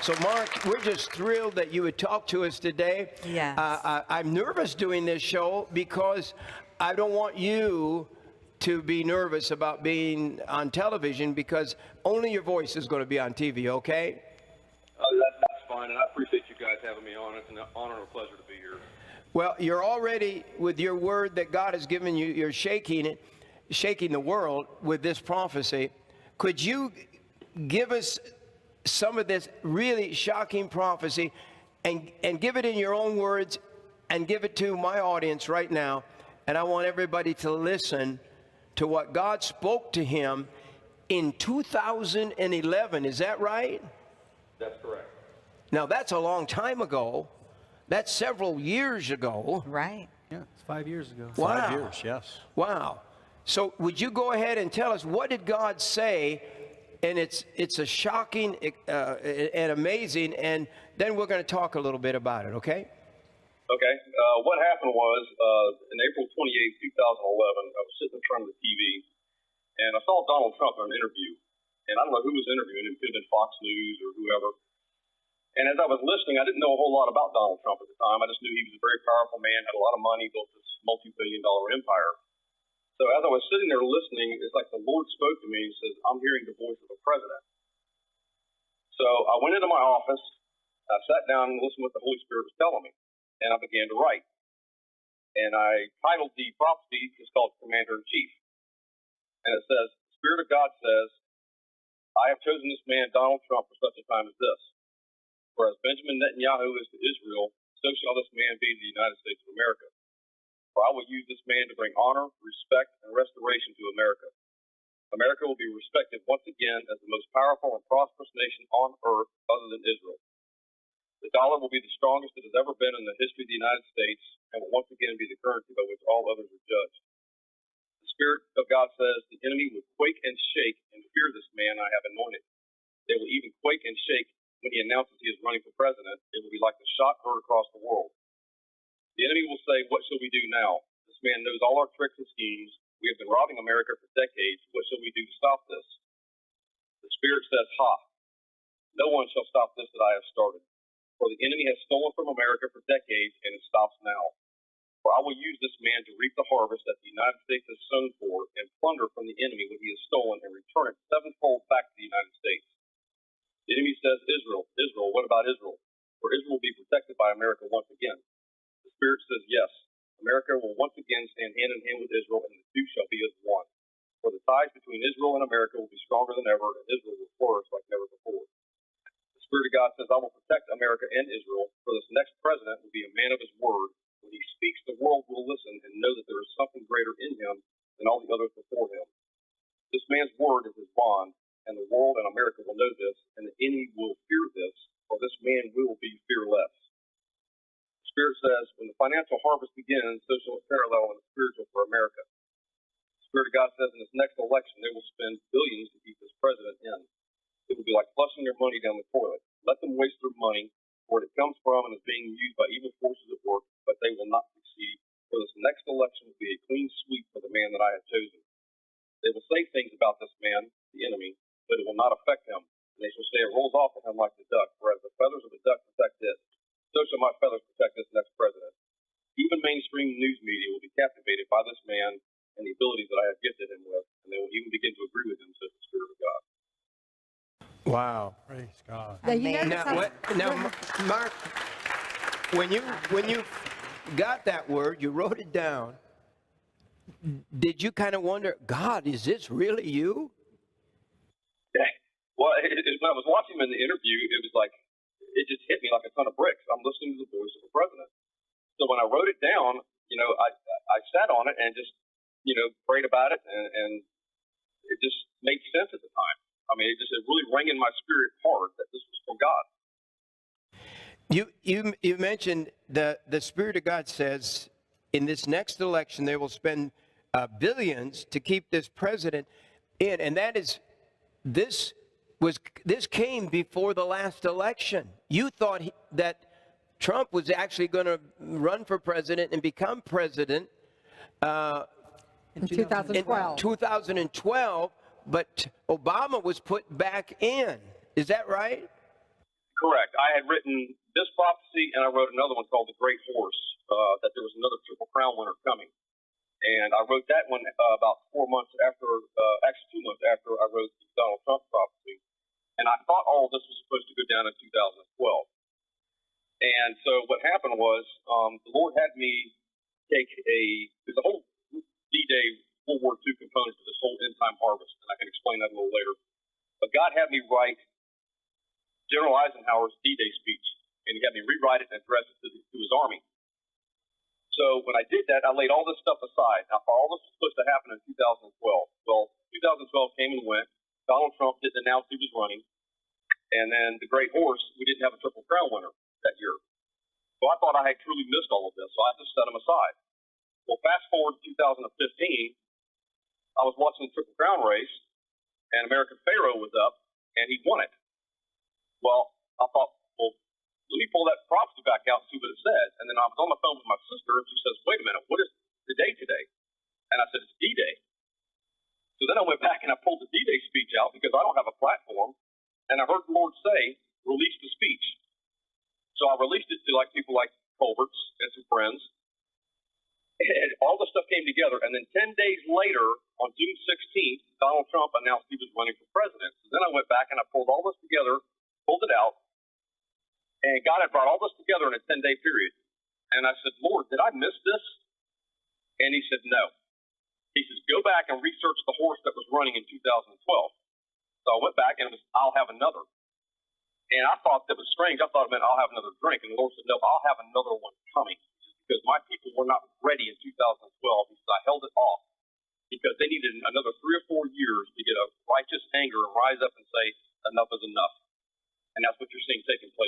So, Mark, we're just thrilled that you would talk to us today. Yes. I'm nervous doing this show because I don't want you to be nervous about being on television because only your voice is going to be on TV, okay? That's fine, and I appreciate you guys having me on. It's an honor and a pleasure to be here. Well, you're already, with your word that God has given you, you're shaking the world with this prophecy. Could you give us some of this really shocking prophecy and give it in your own words and give it to my audience right now? And I want everybody to listen to what God spoke to him in 2011. Is that right? That's correct. Now, that's a long time ago. That's several years ago. Right. Yeah, it's 5 years ago. Wow. 5 years, yes. Wow. So would you go ahead and tell us, what did God say? And it's a shocking and amazing, and then we're going to talk a little bit about it, okay? Okay. What happened was, in April 28, 2011, I was sitting in front of the TV, and I saw Donald Trump in an interview. And I don't know who was interviewing him. It could have been Fox News or whoever. And as I was listening, I didn't know a whole lot about Donald Trump at the time. I just knew he was a very powerful man, had a lot of money, built this multi-billion-dollar empire. So as I was sitting there listening, it's like the Lord spoke to me and says, I'm hearing the voice of the president. So I went into my office, I sat down and listened to what the Holy Spirit was telling me, and I began to write. And I titled the prophecy, it's called Commander-in-Chief. And it says, the Spirit of God says, I have chosen this man, Donald Trump, for such a time as this. For as Benjamin Netanyahu is to Israel, so shall this man be to the United States of America. For I will use this man to bring honor, respect, and restoration to America. America will be respected once again as the most powerful and prosperous nation on earth other than Israel. The dollar will be the strongest it has ever been in the history of the United States and will once again be the currency by which all others are judged. The Spirit of God says the enemy will quake and shake and fear this man I have anointed. They will even quake and shake when he announces he is running for president. It will be like the shot heard across the world. The enemy will say, what shall we do now? This man knows all our tricks and schemes. We have been robbing America for decades. What shall we do to stop this? The Spirit says, ha! No one shall stop this that I have started. For the enemy has stolen from America for decades, and it stops now. For I will use this man to reap the harvest that the United States has sown for, and plunder from the enemy what he has stolen, and return it sevenfold back to the United States. The enemy says, Israel, Israel, what about Israel? For Israel will be protected by America once again. The Spirit says, yes, America will once again stand hand in hand with Israel, and the two shall be as one. For the ties between Israel and America will be stronger than ever, and Israel will flourish like never before. The Spirit of God says, I will protect America and Israel, for this next president will be a man of his word. When he speaks, the world will listen and know that there is something greater in him than all the others before him. This man's word is his bond, and the world and America will know this, and the enemy will fear this, for this man will be fearless. The Spirit says, when the financial harvest begins, so shall it parallel in the spiritual for America. The Spirit of God says, in this next election, they will spend billions to keep this president in. It will be like flushing their money down the toilet. Let them waste their money, where it comes from and is being used by evil forces at work, but they will not succeed. For this next election will be a clean sweep for the man that I have chosen. They will say things about this man, the enemy, but it will not affect him. And they shall say it rolls off of him like the duck, for as the feathers of the duck protect it, so shall my feathers protect this next president. Even mainstream news media will be captivated by this man and the abilities that I have gifted him with, and they will even begin to agree with him, says the Spirit of God. Wow. Praise God. Now, you know, Now, Mark, when you got that word, you wrote it down. Did you kind of wonder, God, is this really you? Well, when I was watching him in the interview, it was like, it just hit me like a ton of bricks. I'm listening to the voice of the president. So when I wrote it down, I sat on it and just, prayed about it, and it just made sense at the time. I mean, it really rang in my spirit hard that this was from God. You mentioned the Spirit of God says in this next election they will spend billions to keep this president in, and that is this came before the last election. You thought that Trump was actually going to run for president and become president in 2012. In 2012, but Obama was put back in. Is that right? Correct. I had written this prophecy, and I wrote another one called The Great Horse, that there was another Triple Crown winner coming. And I wrote that one about 4 months after, actually 2 months after I wrote the Donald Trump prophecy. And I thought all of this was supposed to go down in 2012. And so what happened was the Lord had me take there's a whole D-Day World War II component to this whole end time harvest, and I can explain that a little later. But God had me write General Eisenhower's D-Day speech, and he had me rewrite it and address it to his army. So when I did that, I laid all this stuff aside. Now, all this was supposed to happen in 2012. Well, 2012 came and went. Donald Trump didn't announce he was running. And then the Great Horse, we didn't have a Triple Crown winner that year. So I thought I had truly missed all of this, so I just set them aside. Well, fast forward to 2015, I was watching the Triple Crown race, and American Pharaoh was up, and he won it. Well, I thought, well, let me pull that prophecy back out and see what it says. And then I was on the phone with my sister, and she says, wait a minute, what is the day today? And I said, it's D-Day. So then I went back and I pulled the D-Day speech out because I don't have a platform. And I heard the Lord say, release the speech. So I released it to people like Culverts and some friends. And all the stuff came together. And then 10 days later, on June 16th, Donald Trump announced he was running for president. So then I went back and I pulled all this together, pulled it out. And God had brought all this together in a 10-day period. And I said, Lord, did I miss this? And he said, no. He says, go back and research the horse that was running in 2012. So I went back and it was, I'll have another. And I thought that was strange. I thought it meant I'll have another drink. And the Lord said, no, I'll have another one coming. Because my people were not ready in 2012. He said, I held it off because they needed another 3 or 4 years to get a righteous anger and rise up and say, enough is enough. And that's what you're seeing taking place.